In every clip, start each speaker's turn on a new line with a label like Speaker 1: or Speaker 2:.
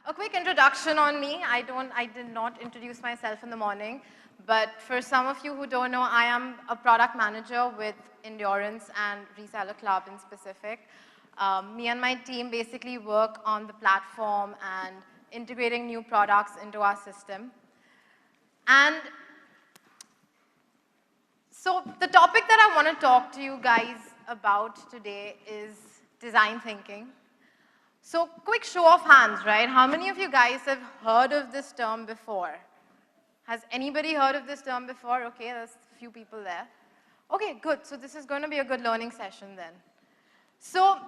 Speaker 1: A quick introduction on me. I did not introduce myself in the morning, but for some of you who don't know, I am a product manager with Endurance and Resellerclub in specific. Me and my team basically work on the platform and integrating new products into our system. And so the topic that I want to talk to you guys about today is design thinking. So quick show of hands, right? How many of you guys have heard of this term before? Has anybody heard of this term before? Okay, there's a few people there. Okay, good. So this is going to be a good learning session then. So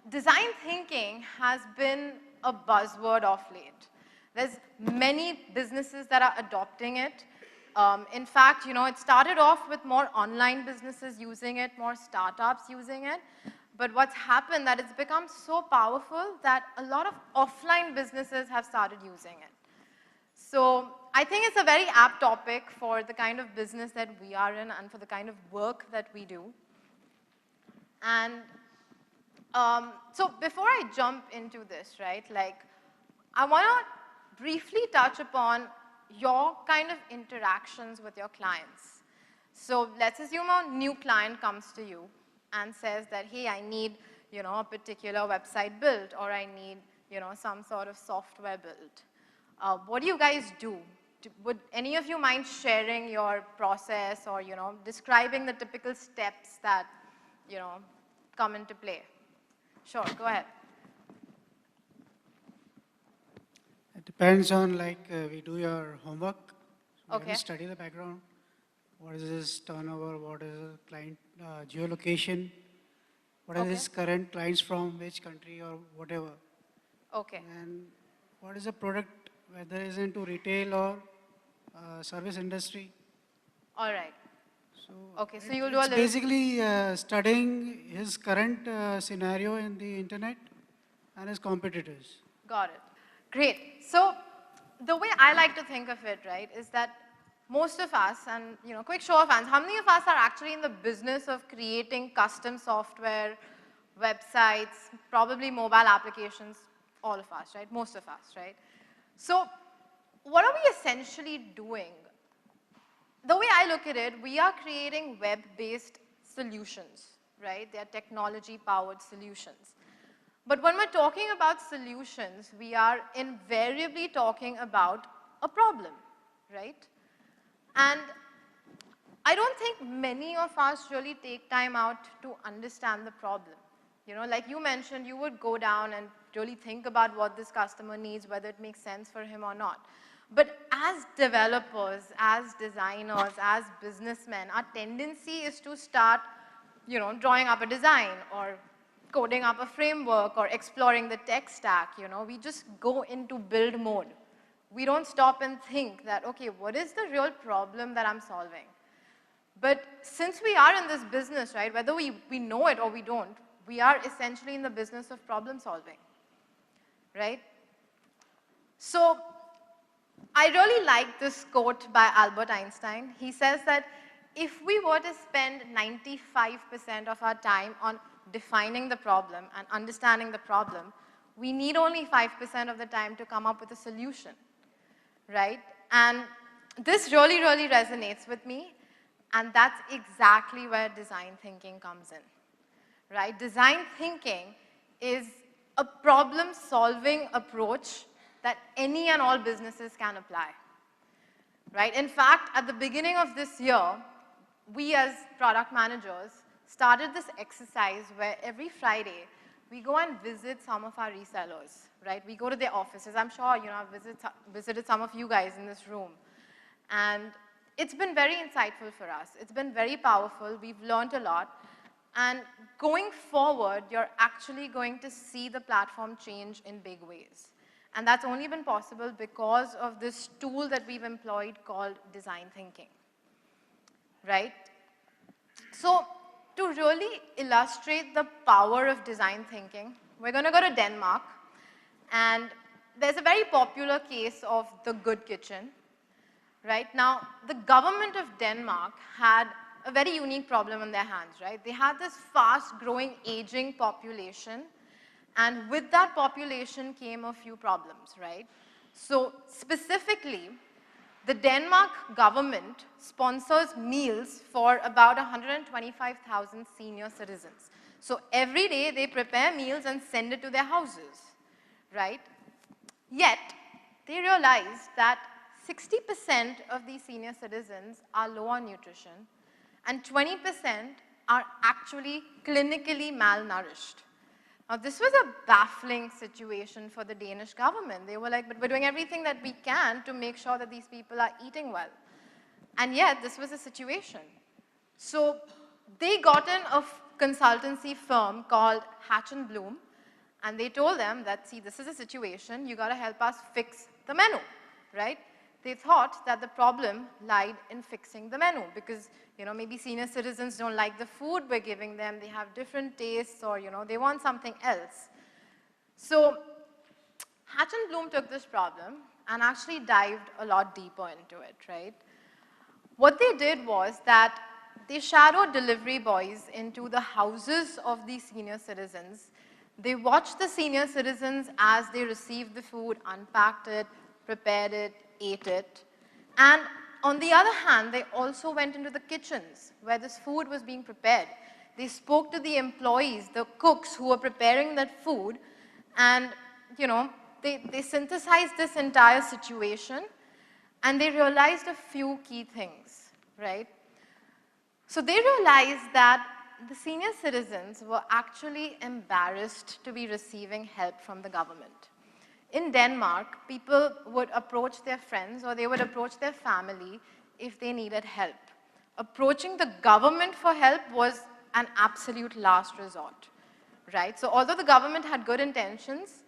Speaker 1: design thinking has been a buzzword of late. There's many businesses that are adopting it. In fact, it started off with more online businesses using it, more startups using it. But what's happened that it's become so powerful that a lot of offline businesses have started using it. So I think it's a very apt topic for the kind of business that we are in and for the kind of work that we do. And so before I jump into this, right, I want to briefly touch upon your kind of interactions with your clients. So let's assume a new client comes to you and says that, hey, I need, a particular website built, or I need, some sort of software built. What do you guys do? Would any of you mind sharing your process or, describing the typical steps that, come into play? Sure, go ahead.
Speaker 2: It depends on, we do your homework.
Speaker 1: Okay.
Speaker 2: We study the background. What is his turnover? What is the client geolocation? What are his current clients from which country or whatever?
Speaker 1: Okay.
Speaker 2: And what is the product, whether it's into retail or service industry?
Speaker 1: All right.
Speaker 2: So
Speaker 1: okay, so you'll do a little.
Speaker 2: Basically studying his current scenario in the internet and his competitors.
Speaker 1: Got it. Great. So the way I like to think of it, right, is that most of us, and quick show of hands, how many of us are actually in the business of creating custom software, websites, probably mobile applications? All of us, right? Most of us, right? So what are we essentially doing? The way I look at it, we are creating web-based solutions, right? They are technology-powered solutions. But when we're talking about solutions, we are invariably talking about a problem, right? And I don't think many of us really take time out to understand the problem. Like you mentioned, you would go down and really think about what this customer needs, whether it makes sense for him or not. But as developers, as designers, as businessmen, our tendency is to start, drawing up a design or coding up a framework or exploring the tech stack. We just go into build mode. We don't stop and think that, okay, what is the real problem that I'm solving? But since we are in this business, right, whether we know it or we don't, we are essentially in the business of problem solving, right? So I really like this quote by Albert Einstein. He says that if we were to spend 95% of our time on defining the problem and understanding the problem, we need only 5% of the time to come up with a solution. Right? And this really, really resonates with me, and that's exactly where design thinking comes in, right? Design thinking is a problem-solving approach that any and all businesses can apply, right? In fact, at the beginning of this year, we as product managers started this exercise where every Friday, we go and visit some of our resellers, right? We go to their offices. I'm sure, I've visited some of you guys in this room. And it's been very insightful for us. It's been very powerful. We've learned a lot. And going forward, you're actually going to see the platform change in big ways. And that's only been possible because of this tool that we've employed called design thinking, right? So to really illustrate the power of design thinking, we're going to go to Denmark. And there's a very popular case of the good kitchen. Right? Now, the government of Denmark had a very unique problem on their hands, right? They had this fast-growing, aging population, And with that population came a few problems, right? So specifically, the Denmark government sponsors meals for about 125,000 senior citizens. So every day they prepare meals and send it to their houses, right? Yet, they realized that 60% of these senior citizens are low on nutrition and 20% are actually clinically malnourished. Now, this was a baffling situation for the Danish government. They were like, but we're doing everything that we can to make sure that these people are eating well. And yet, this was a situation. So they got in a consultancy firm called Hatton Bloom, and they told them that, see, this is a situation, you got to help us fix the menu, right? They thought that the problem lied in fixing the menu because, you know, maybe senior citizens don't like the food we're giving them, they have different tastes, or, you know, they want something else. So Hatton Bloom took this problem and actually dived a lot deeper into it, right? What they did was that they shadowed delivery boys into the houses of these senior citizens. They watched the senior citizens as they received the food, unpacked it, prepared it, ate it. And on the other hand, they also went into the kitchens where this food was being prepared. They spoke to the employees, the cooks who were preparing that food, and, you know, they synthesized this entire situation, and they realized a few key things, right? So they realized that the senior citizens were actually embarrassed to be receiving help from the government. In Denmark, people would approach their friends or they would approach their family if they needed help. Approaching the government for help was an absolute last resort, right? So although the government had good intentions,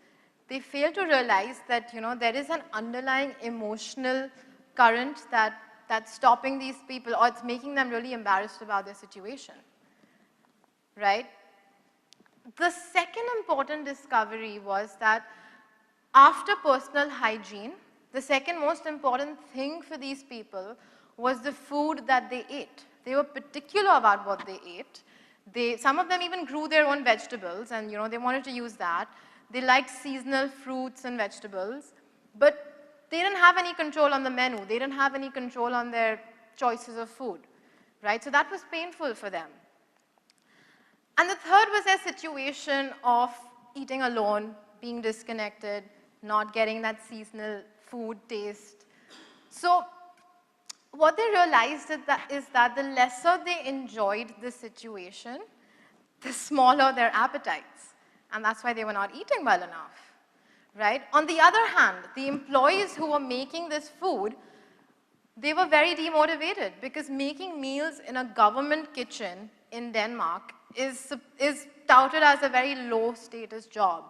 Speaker 1: they failed to realize that, you know, there is an underlying emotional current that's stopping these people, or it's making them really embarrassed about their situation, right? The second important discovery was that after personal hygiene, the second most important thing for these people was the food that they ate. They were particular about what they ate. Some of them even grew their own vegetables, and, you know, they wanted to use that. They liked seasonal fruits and vegetables, but they didn't have any control on the menu. They didn't have any control on their choices of food, right? So that was painful for them. And the third was their situation of eating alone, being disconnected, not getting that seasonal food taste. So what they realized is that the lesser they enjoyed the situation, the smaller their appetites. And that's why they were not eating well enough, right? On the other hand, the employees who were making this food, they were very demotivated because making meals in a government kitchen in Denmark is touted as a very low status job,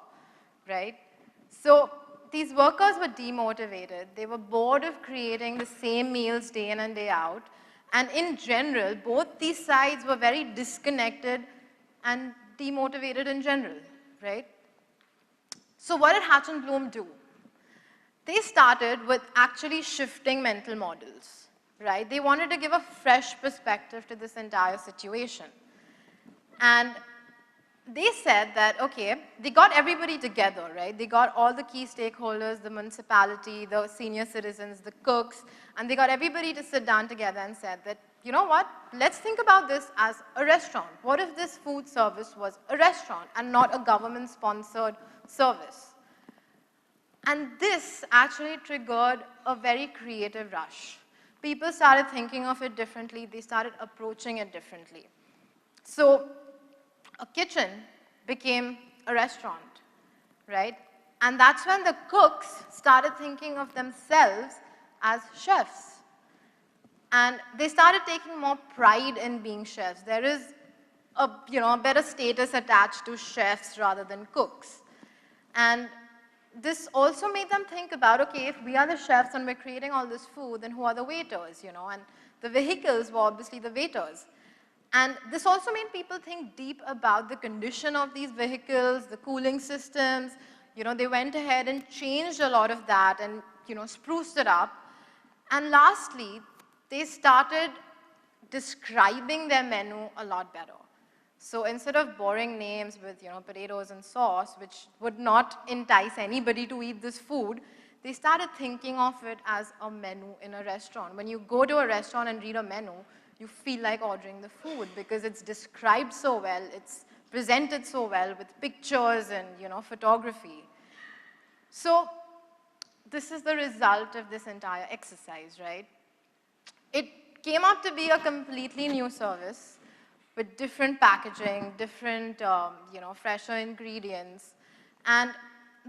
Speaker 1: right? So these workers were demotivated. They were bored of creating the same meals day in and day out. And in general, both these sides were very disconnected and demotivated in general, right? So what did Hatton Bloom do? They started with actually shifting mental models, right? They wanted to give a fresh perspective to this entire situation. And they said that, okay, they got everybody together, right? They got all the key stakeholders, the municipality, the senior citizens, the cooks, and they got everybody to sit down together and said that, you know what, let's think about this as a restaurant. What if this food service was a restaurant and not a government-sponsored service? And this actually triggered a very creative rush. People started thinking of it differently. They started approaching it differently. So a kitchen became a restaurant, right? And that's when the cooks started thinking of themselves as chefs. And they started taking more pride in being chefs. There is a better status attached to chefs rather than cooks. And this also made them think about, okay, if we are the chefs and we're creating all this food, then who are the waiters, you know? And the vehicles were obviously the waiters. And this also made people think deep about the condition of these vehicles, the cooling systems. You know, they went ahead and changed a lot of that and, you know, spruced it up. And lastly, they started describing their menu a lot better. So instead of boring names with, potatoes and sauce, which would not entice anybody to eat this food, they started thinking of it as a menu in a restaurant. When you go to a restaurant and read a menu, you feel like ordering the food because it's described so well, it's presented so well with pictures and, photography. So this is the result of this entire exercise, right? It came out to be a completely new service with different packaging, different, fresher ingredients. And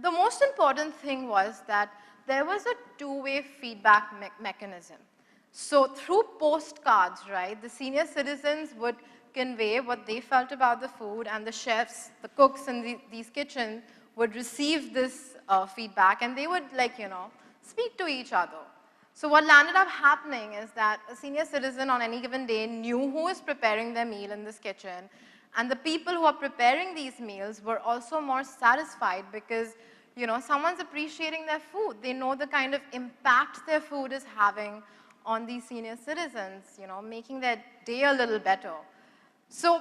Speaker 1: the most important thing was that there was a two-way feedback mechanism. So through postcards, right, the senior citizens would convey what they felt about the food, and the chefs, the cooks in these kitchens would receive this feedback, and they would, speak to each other. So what landed up happening is that a senior citizen on any given day knew who was preparing their meal in this kitchen, and the people who are preparing these meals were also more satisfied because, someone's appreciating their food. They know the kind of impact their food is having on these senior citizens, making their day a little better. So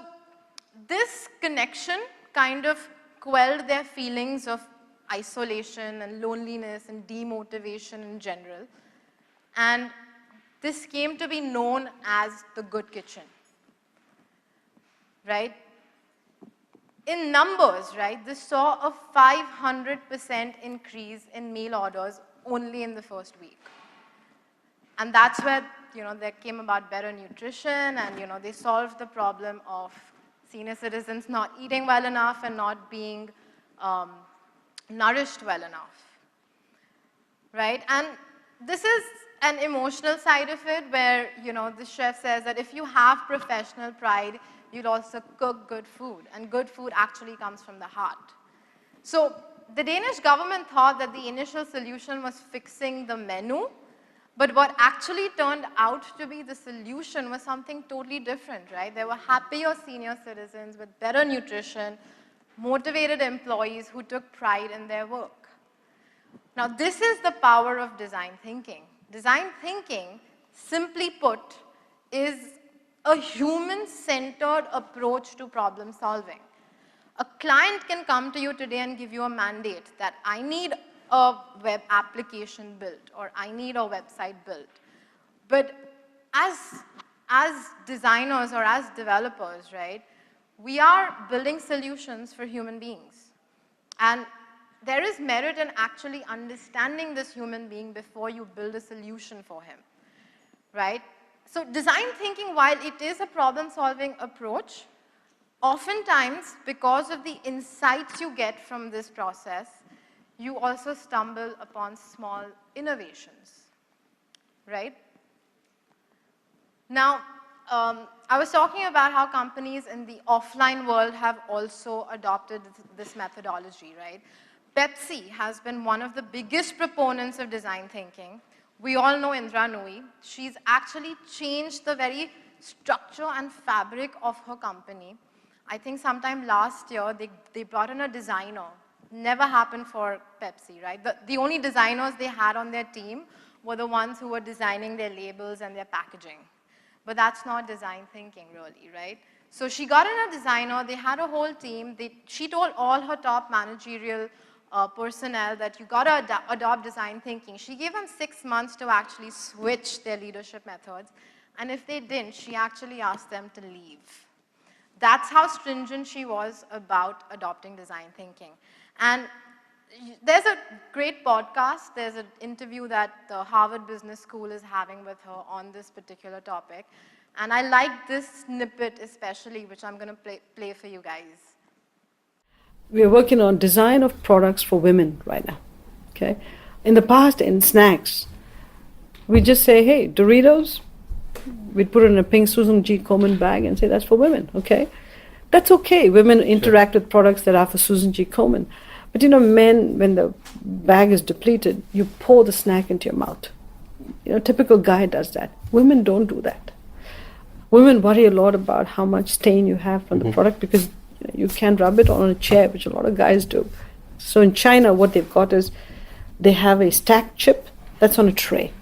Speaker 1: this connection kind of quelled their feelings of isolation and loneliness and demotivation in general. And this came to be known as the good kitchen, right? In numbers, right, this saw a 500% increase in meal orders only in the first week. And that's where, there came about better nutrition, and, they solved the problem of senior citizens not eating well enough and not being nourished well enough, right? And this is an emotional side of it where, the chef says that if you have professional pride, you'll also cook good food, and good food actually comes from the heart. So the Danish government thought that the initial solution was fixing the menu, but what actually turned out to be the solution was something totally different, right? There were happier senior citizens with better nutrition, motivated employees who took pride in their work. Now, this is the power of design thinking. Design thinking, simply put, is a human-centered approach to problem solving. A client can come to you today and give you a mandate that I need a web application built, or I need a website built. But as designers or as developers, right, we are building solutions for human beings. And there is merit in actually understanding this human being before you build a solution for him, right? So design thinking, while it is a problem-solving approach, oftentimes, because of the insights you get from this process, you also stumble upon small innovations, right? Now, I was talking about how companies in the offline world have also adopted this methodology, right? Pepsi has been one of the biggest proponents of design thinking. We all know Indra Nooyi. She's actually changed the very structure and fabric of her company. I think sometime last year, they brought in a designer. Never happened for Pepsi, right? The only designers they had on their team were the ones who were designing their labels and their packaging. But that's not design thinking, really, right? So she got in a designer. They had a whole team. She told all her top managerial personnel that you got to adopt design thinking. She gave them 6 months to actually switch their leadership methods. And if they didn't, she actually asked them to leave. That's how stringent she was about adopting design thinking. And there's a great podcast. There's an interview that the Harvard Business School is having with her on this particular topic. And I like this snippet especially, which I'm going to play for you guys.
Speaker 3: We are working on design of products for women right now, okay? In the past, in snacks, we just say, hey, Doritos, we'd put it in a pink Susan G. Komen bag and say that's for women, okay? That's okay. Women interact with products that are for Susan G. Komen. But men, when the bag is depleted, you pour the snack into your mouth. Typical guy does that. Women don't do that. Women worry a lot about how much stain you have from the product because you can't rub it on a chair, which a lot of guys do. So in China, what they've got is they have a stacked chip that's on a tray.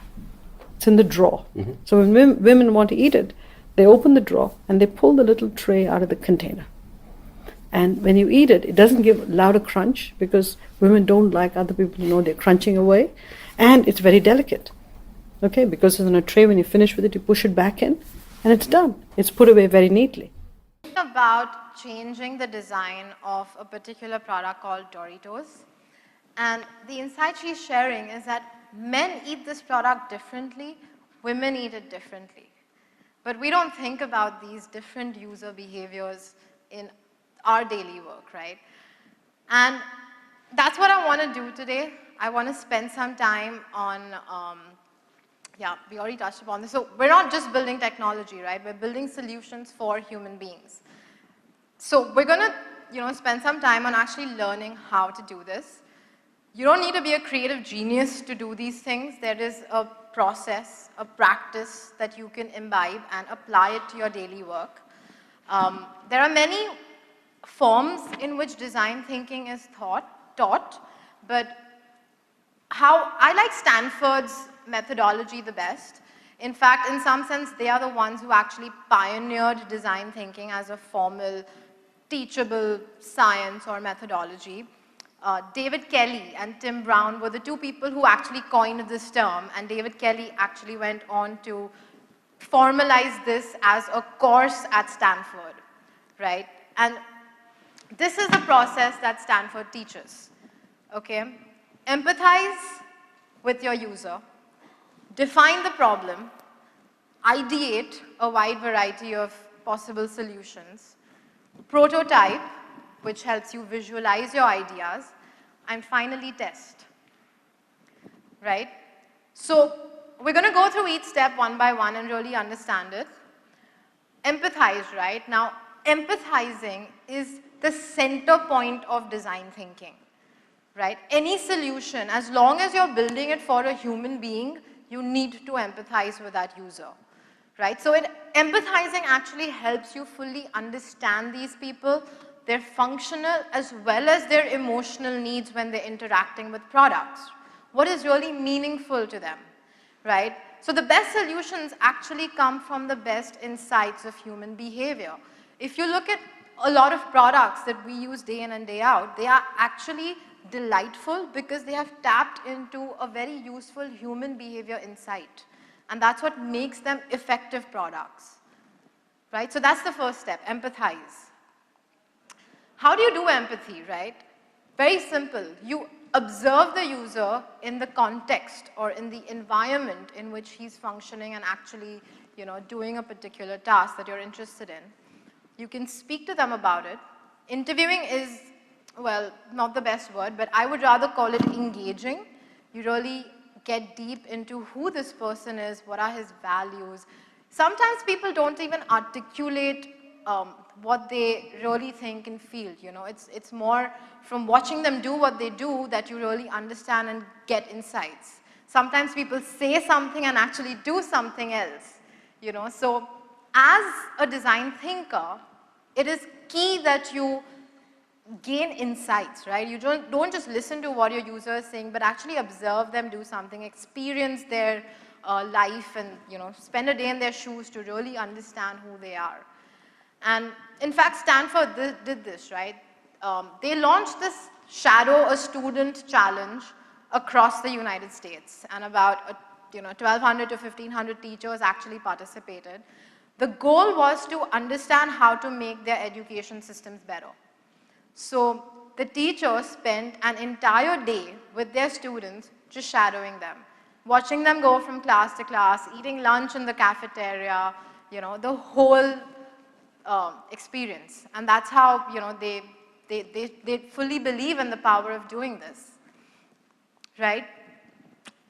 Speaker 3: It's in the drawer. So when women want to eat it, they open the drawer and they pull the little tray out of the container. And when you eat it, it doesn't give louder crunch because women don't like other people to know they're crunching away. And it's very delicate, okay? Because it's on a tray, when you finish with it, you push it back in and it's done. It's put away very neatly.
Speaker 1: About changing the design of a particular product called Doritos. And the insight she's sharing is that men eat this product differently, women eat it differently. But we don't think about these different user behaviors in our daily work, right? And that's what I want to do today. I want to spend some time on, yeah, we already touched upon this. So we're not just building technology, right? We're building solutions for human beings. So we're going to, spend some time on actually learning how to do this. You don't need to be a creative genius to do these things. There is a process, a practice that you can imbibe and apply it to your daily work. There are many forms in which design thinking is taught, but how I like Stanford's methodology the best. In fact, in some sense, they are the ones who actually pioneered design thinking as a formal, teachable science or methodology. David Kelly and Tim Brown were the two people who actually coined this term, and David Kelly actually went on to formalize this as a course at Stanford, right? And this is the process that Stanford teaches, okay? Empathize with your user, define the problem, ideate a wide variety of possible solutions, prototype, which helps you visualize your ideas, and finally test, right? So we're going to go through each step one by one and really understand it. Empathize, right? Now, empathizing is the center point of design thinking, right? Any solution, as long as you're building it for a human being, you need to empathize with that user, right? So empathizing actually helps you fully understand these people, their functional as well as their emotional needs when they're interacting with products. What is really meaningful to them, right? So the best solutions actually come from the best insights of human behavior. If you look at a lot of products that we use day in and day out, they are actually delightful because they have tapped into a very useful human behavior insight. And that's what makes them effective products, right? So that's the first step, empathize. How do you do empathy, right? Very simple. You observe the user in the context or in the environment in which he's functioning and actually, doing a particular task that you're interested in. You can speak to them about it. Interviewing is, well, not the best word, but I would rather call it engaging. You really get deep into who this person is, what are his values. Sometimes people don't even articulate what they really think and feel, It's more from watching them do what they do that you really understand and get insights. Sometimes people say something and actually do something else, So as a design thinker, it is key that you gain insights, right? You don't just listen to what your user is saying, but actually observe them do something, experience their life and, spend a day in their shoes to really understand who they are. And in fact, Stanford did this, right? They launched this Shadow a Student challenge across the United States, and about 1,200 to 1,500 teachers actually participated. The goal was to understand how to make their education systems better. So the teachers spent an entire day with their students just shadowing them, watching them go from class to class, eating lunch in the cafeteria, the whole experience. And that's how, they fully believe in the power of doing this, right?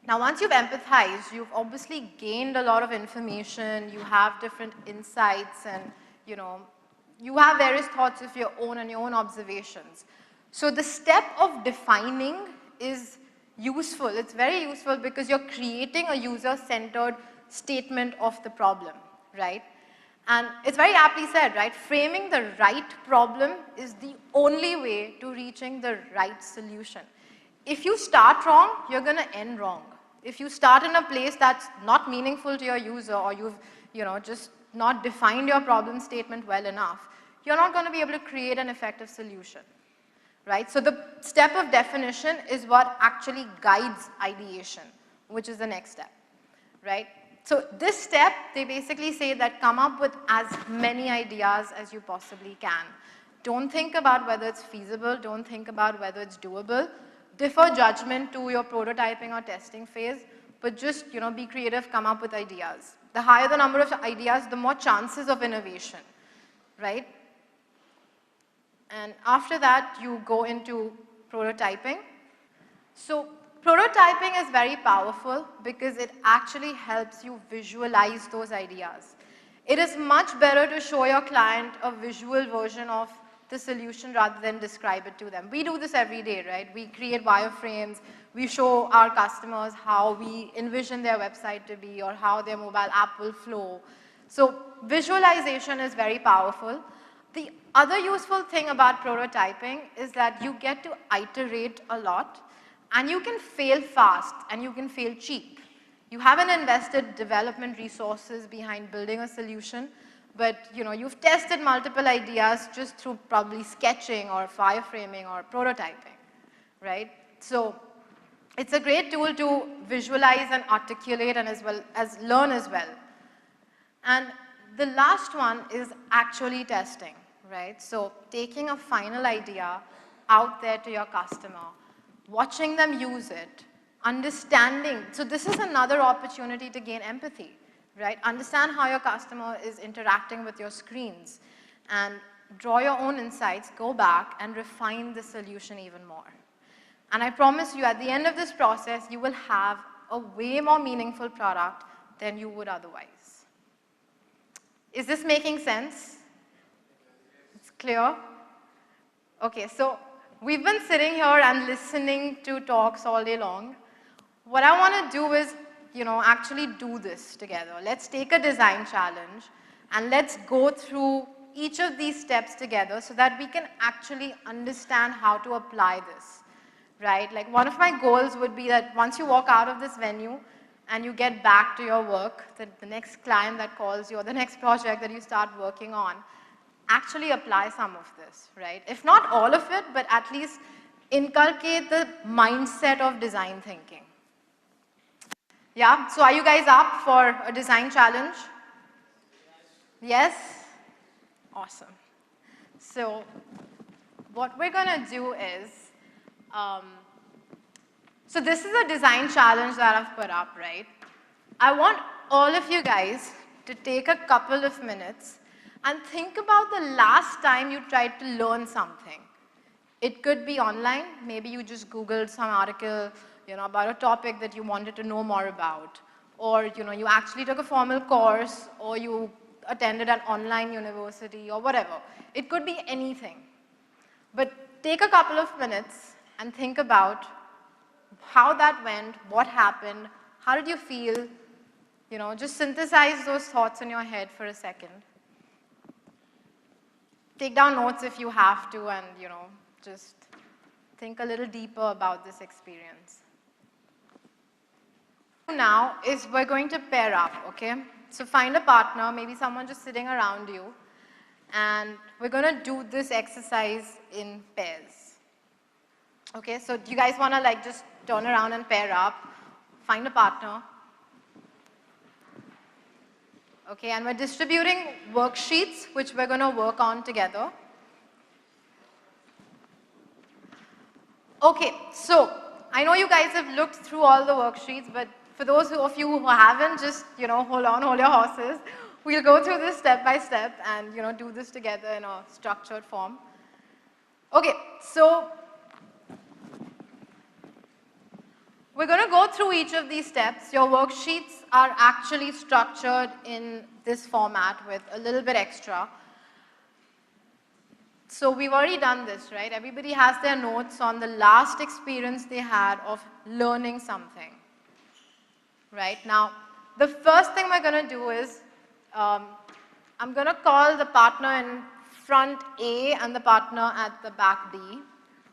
Speaker 1: Now, once you've empathized, you've obviously gained a lot of information, you have different insights, and, you have various thoughts of your own and your own observations. So the step of defining is useful. It's very useful because you're creating a user-centered statement of the problem, right? And it's very aptly said, right? Framing the right problem is the only way to reaching the right solution. If you start wrong, you're going to end wrong. If you start in a place that's not meaningful to your user, or you've, just not defined your problem statement well enough, you're not going to be able to create an effective solution, right? So the step of definition is what actually guides ideation, which is the next step, right? So this step, they basically say that come up with as many ideas as you possibly can. Don't think about whether it's feasible, don't think about whether it's doable. Defer judgment to your prototyping or testing phase, but just, be creative, come up with ideas. The higher the number of ideas, the more chances of innovation, right? And after that, you go into prototyping. So prototyping is very powerful because it actually helps you visualize those ideas. It is much better to show your client a visual version of the solution rather than describe it to them. We do this every day, right? We create wireframes, we show our customers how we envision their website to be or how their mobile app will flow. So visualization is very powerful. The other useful thing about prototyping is that you get to iterate a lot and you can fail fast and you can fail cheap. You haven't invested development resources behind building a solution, but you've tested multiple ideas just through probably sketching or wireframing or prototyping, right? So it's a great tool to visualize and articulate and as well as learn as well. And the last one is actually testing, right? So taking a final idea out there to your customer, watching them use it, understanding. So this is another opportunity to gain empathy, right? Understand how your customer is interacting with your screens and draw your own insights, go back and refine the solution even more. And I promise you, at the end of this process, you will have a way more meaningful product than you would otherwise. Is this making sense? It's clear? Okay, so we've been sitting here and listening to talks all day long. What I want to do is, actually do this together. Let's take a design challenge and let's go through each of these steps together so that we can actually understand how to apply this, right? Like one of my goals would be that once you walk out of this venue and you get back to your work, that the next client that calls you or the next project that you start working on, actually apply some of this, right? If not all of it, but at least inculcate the mindset of design thinking. Yeah, so are you guys up for a design challenge? Yes? Awesome. So what we're going to do is, so this is a design challenge that I've put up, right? I want all of you guys to take a couple of minutes and think about the last time you tried to learn something. It could be online. Maybe you just Googled some article, about a topic that you wanted to know more about. Or, you actually took a formal course, or you attended an online university, or whatever. It could be anything. But take a couple of minutes and think about how that went, what happened, how did you feel, just synthesize those thoughts in your head for a second. Take down notes if you have to and, just think a little deeper about this experience. Now is we're going to pair up, okay? So find a partner, maybe someone just sitting around you, and we're going to do this exercise in pairs. Okay, so do you guys want to just turn around and pair up, find a partner. Okay, and we're distributing worksheets, which we're going to work on together. Okay, so I know you guys have looked through all the worksheets, but for those of you who haven't, just, hold your horses. We'll go through this step by step and, do this together in a structured form. Okay, so we're going to go through each of these steps. Your worksheets are actually structured in this format with a little bit extra. So we've already done this, right? Everybody has their notes on the last experience they had of learning something. Right? Now, the first thing we're going to do is, I'm going to call the partner in front A and the partner at the back B.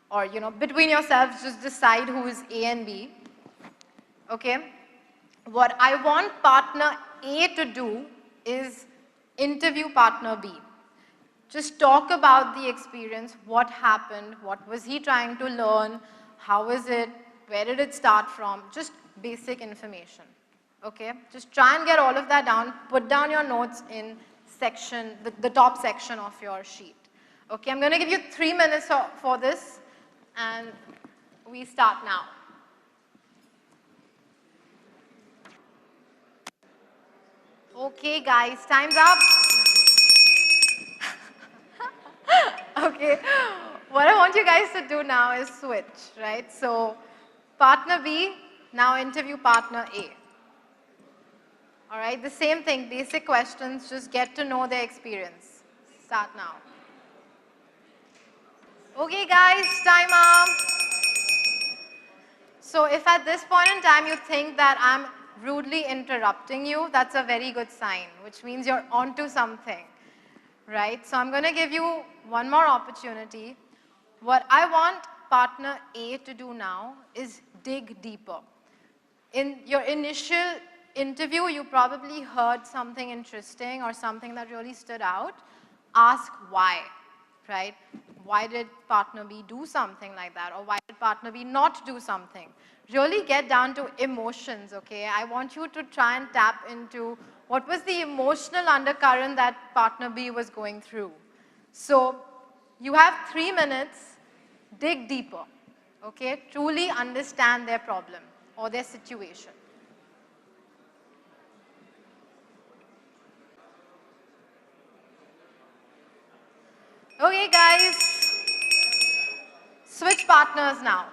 Speaker 1: Or, between yourselves, just decide who is A and B. Okay? What I want partner A to do is interview partner B. Just talk about the experience, what happened, what was he trying to learn, how is it, where did it start from, just basic information, okay? Just try and get all of that down, put down your notes in section, the top section of your sheet. Okay, I'm going to give you 3 minutes for this, and we start now. Okay, guys, time's up. Okay, what I want you guys to do now is switch, right? So, partner B, now interview partner A. All right, the same thing, basic questions, just get to know their experience. Start now. Okay, guys, time up. So, if at this point in time you think that I'm rudely interrupting you, that's a very good sign, which means you're onto something. Right? So I'm going to give you one more opportunity. What I want partner A to do now is dig deeper. In your initial interview, you probably heard something interesting or something that really stood out. Ask why, right? Why did partner B do something like that? Or why did partner B not do something? Really get down to emotions, okay? I want you to try and tap into what was the emotional undercurrent that partner B was going through. So you have 3 minutes, dig deeper, okay? Truly understand their problem or their situation. Okay, guys, switch partners now.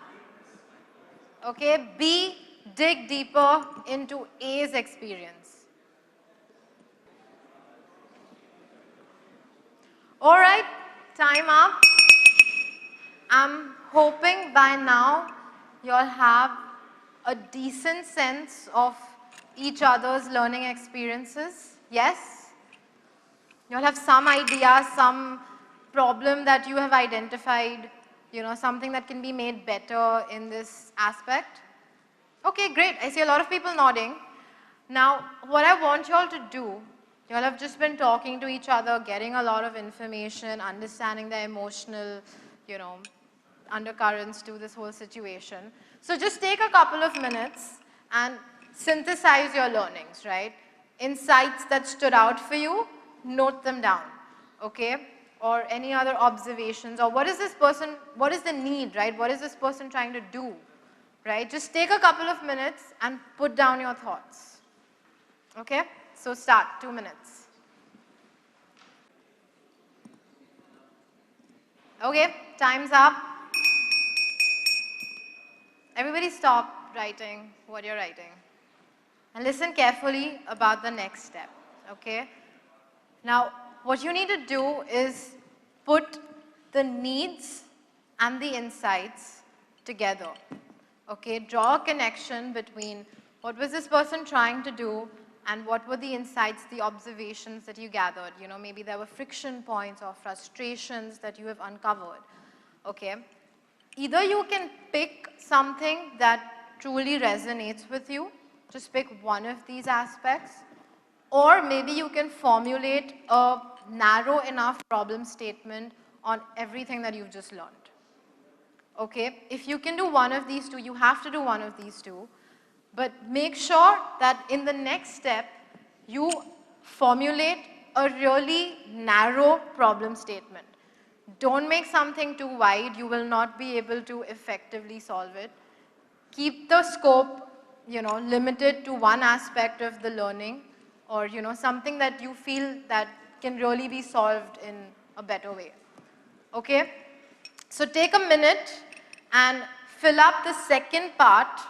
Speaker 1: Okay, B, dig deeper into A's experience. All right, time up. I'm hoping by now you'll have a decent sense of each other's learning experiences. Yes? You'll have some idea, some problem that you have identified, you know, something that can be made better in this aspect. Okay, great. I see a lot of people nodding. Now, what I want you all to do, you all have just been talking to each other, getting a lot of information, understanding the emotional, you know, undercurrents to this whole situation. So just take a couple of minutes and synthesize your learnings, right? Insights that stood out for you, note them down, okay? Or any other observations, or what is this person, what is the need, right? What is this person trying to do, right? Just take a couple of minutes and put down your thoughts, okay? So start, 2 minutes. Okay, time's up. Everybody stop writing what you're writing. And listen carefully about the next step, okay? Now, what you need to do is put the needs and the insights together, okay? Draw a connection between what was this person trying to do and what were the insights, the observations that you gathered. You know, maybe there were friction points or frustrations that you have uncovered, okay? Either you can pick something that truly resonates with you, just pick one of these aspects, or maybe you can formulate a narrow enough problem statement on everything that you've just learned. Okay, if you can do one of these two, you have to do one of these two, but make sure that in the next step, you formulate a really narrow problem statement. Don't make something too wide, you will not be able to effectively solve it. Keep the scope, you know, limited to one aspect of the learning, or, you know, something that you feel that can really be solved in a better way. Okay? So take a minute and fill up the second part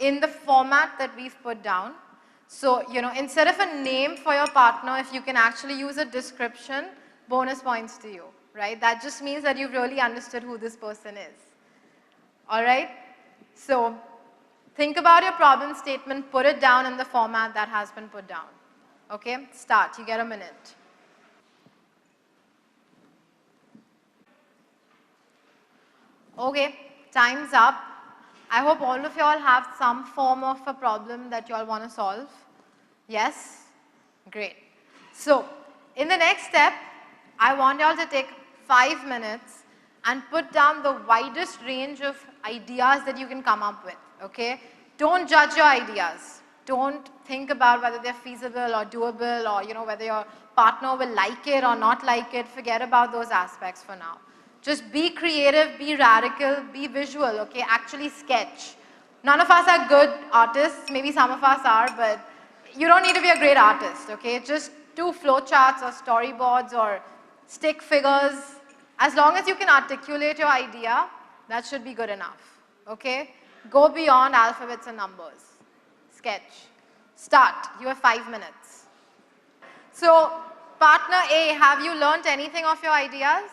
Speaker 1: in the format that we've put down. So, you know, instead of a name for your partner, if you can actually use a description, bonus points to you, right? That just means that you've really understood who this person is. All right? So, think about your problem statement, put it down in the format that has been put down. Okay? Start. You get a minute. Okay, time's up. I hope all of y'all have some form of a problem that y'all want to solve. Yes? Great. So, in the next step, I want y'all to take 5 minutes and put down the widest range of ideas that you can come up with, okay? Don't judge your ideas. Don't think about whether they're feasible or doable or, you know, whether your partner will like it or not like it. Forget about those aspects for now. Just be creative, be radical, be visual, okay? Actually sketch. None of us are good artists. Maybe some of us are, but you don't need to be a great artist, okay? Just do flowcharts or storyboards or stick figures. As long as you can articulate your idea, that should be good enough, okay? Go beyond alphabets and numbers. Sketch. Start. You have 5 minutes. So, partner A, have you learned anything of your ideas?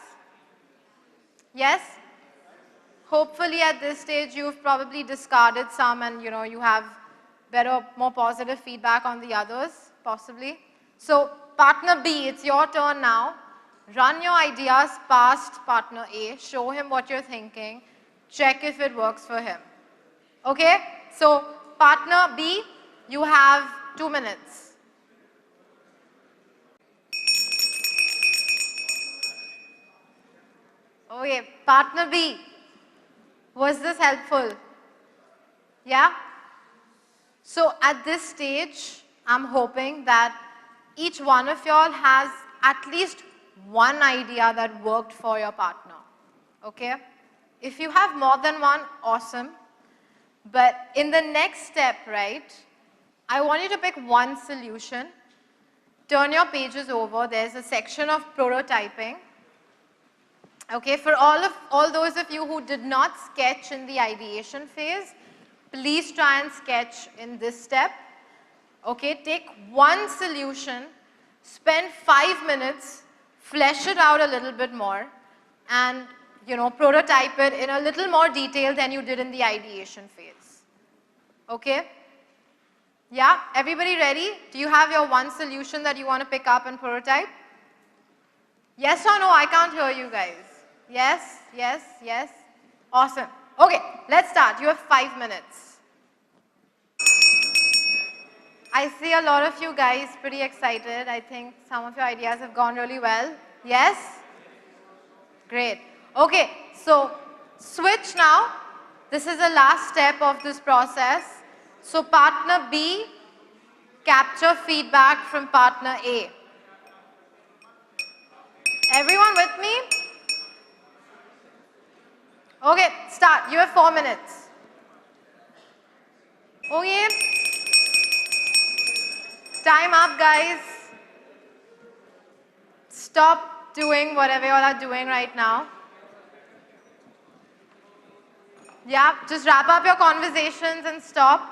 Speaker 1: Yes? Hopefully at this stage you've probably discarded some and you know you have better, more positive feedback on the others, possibly. So, partner B, it's your turn now. Run your ideas past partner A, show him what you're thinking, check if it works for him. Okay? So, partner B, you have 2 minutes. Okay, partner B, was this helpful? Yeah? So, at this stage, I'm hoping that each one of y'all has at least one idea that worked for your partner, okay? If you have more than one, awesome. But in the next step, right, I want you to pick one solution, turn your pages over, there's a section of prototyping. Okay, for all those of you who did not sketch in the ideation phase, please try and sketch in this step. Okay, take one solution, spend 5 minutes, flesh it out a little bit more, and you know, prototype it in a little more detail than you did in the ideation phase. Okay? Yeah, everybody ready? Do you have your one solution that you want to pick up and prototype? Yes or no? I can't hear you guys. Yes, yes, yes. Awesome. Okay, let's start. You have 5 minutes. I see a lot of you guys pretty excited. I think some of your ideas have gone really well. Yes? Great. Okay, so switch now. This is the last step of this process. So partner B, capture feedback from partner A. Everyone with me? Okay, start. You have 4 minutes. Okay. Time up, guys. Stop doing whatever you all are doing right now. Yeah, just wrap up your conversations and stop.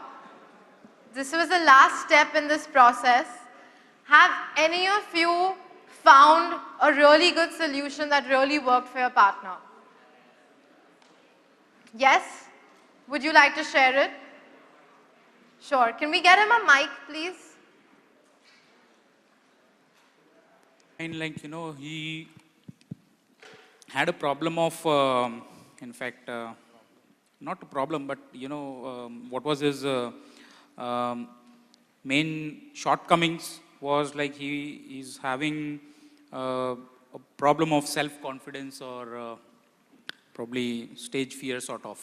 Speaker 1: This was the last step in this process. Have any of you found a really good solution that really worked for your partner? Yes? Would you like to share it? Sure. Can we get him a mic, please?
Speaker 4: And like, you know, he had a problem of, in fact, not a problem, but, you know, what was his main shortcomings was like he is having a problem of self-confidence or probably stage fear sort of.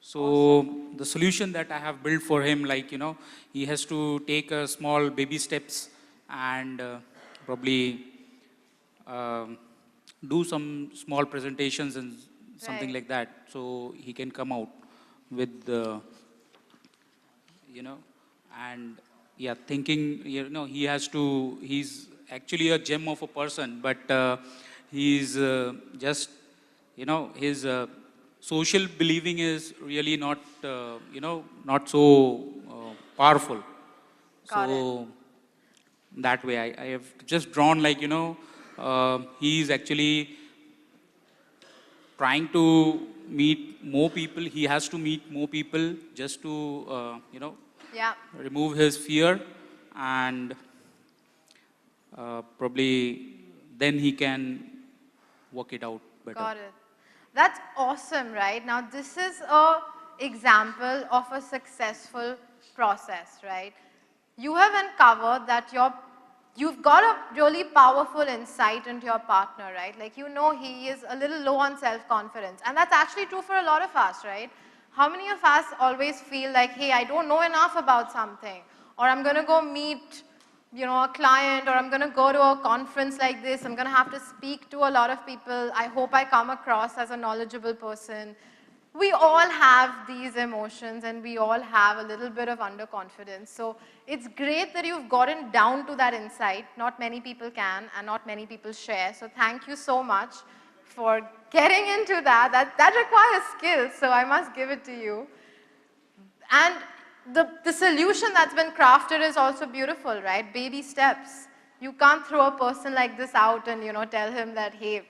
Speaker 4: So awesome. The solution that I have built for him, like, you know, he has to take small baby steps and probably do some small presentations and something like that, so he can come out with the, you know, and yeah, thinking, you know, he's actually a gem of a person, but he's just, you know, his social believing is really not, you know, not so powerful.
Speaker 1: Got
Speaker 4: so
Speaker 1: it.
Speaker 4: That way I have just drawn, like, you know, he's actually trying to meet more people. He has to meet more people just to, you know, remove his fear, and probably then he can work it out better.
Speaker 1: Got it. That's awesome, right? Now, this is an example of a successful process, right? You have uncovered that your you've got a really powerful insight into your partner, right? Like, you know he is a little low on self-confidence. And that's actually true for a lot of us, right? How many of us always feel like, hey, I don't know enough about something, or I'm going to go meet, a client, or I'm going to go to a conference like this, I'm going to have to speak to a lot of people, I hope I come across as a knowledgeable person. We all have these emotions, and we all have a little bit of underconfidence. So it's great that you've gotten down to that insight. Not many people can, and not many people share. So thank you so much for getting into that. That requires skill, so I must give it to you. And the solution that's been crafted is also beautiful, right? Baby steps. You can't throw a person like this out and, tell him that, hey,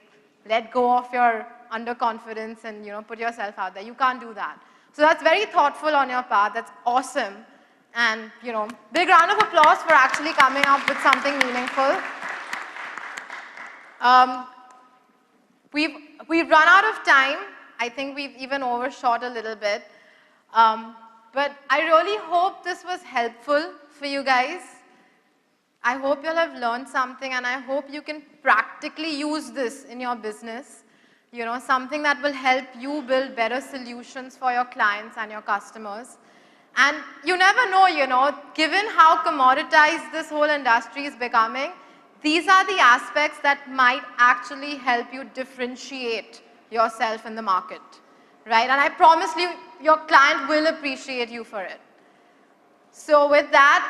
Speaker 1: let go of your underconfidence and, put yourself out there. You can't do that. So that's very thoughtful on your part. That's awesome. And, big round of applause for actually coming up with something meaningful. We've run out of time. I think we've even overshot a little bit. But I really hope this was helpful for you guys. I hope you'll have learned something, and I hope you can practically use this in your business. Something that will help you build better solutions for your clients and your customers. And you never know, given how commoditized this whole industry is becoming, these are the aspects that might actually help you differentiate yourself in the market, right? And I promise you, your client will appreciate you for it. So with that,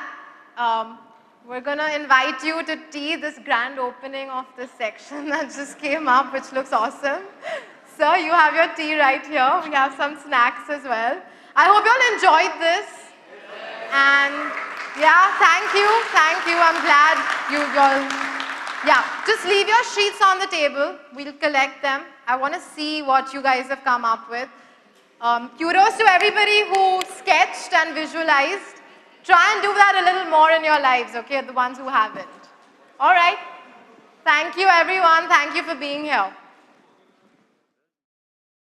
Speaker 1: we're going to invite you to tea, this grand opening of this section that just came up, which looks awesome. So you have your tea right here. We have some snacks as well. I hope you all enjoyed this. And yeah, thank you. I'm glad you all, just leave your sheets on the table. We'll collect them. I want to see what you guys have come up with. Kudos to everybody who sketched and visualized. Try and do that a little more in your lives, okay, the ones who haven't. All right. Thank you, everyone. Thank you for being here.